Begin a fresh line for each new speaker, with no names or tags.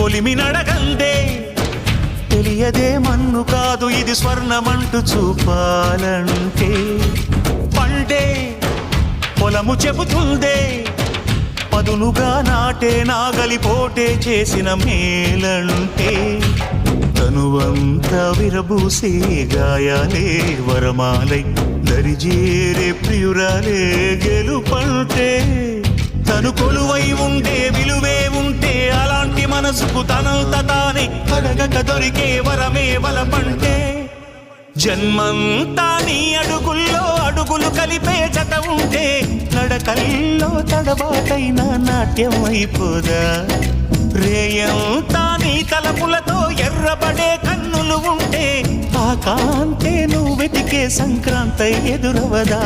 కొలిమి నడగందే తెలియదే మన్ను కాదు ఇది స్వర్ణమంటూ చూపాలంటే పండే పొలము చెబుతుందే పదునుగా నాటే నాగలి పోటే చేసిన మేలంటే తనువంతా విరబూసే గాయాలే వరమాలై దరిజేరే ప్రియురాలే గెలుపంటే తను కొలువై ఉండే విలువే ఉంటే అలాంటి మనసుకు తనంత తానే అడగక దొరికే వరమే వలపంటే జన్మంతా నీ అడుగుల్లో అడుగులు కలిపే జత ఉంటే నడకల్లో తడబాటైన నాట్యం అయిపోదా రేయంతా నీ తలపులతో ఎర్రబడే కన్నులు ఉంటే ఆ కాంతే నువ్వు వెతికే సంక్రాంతి ఎదురవదా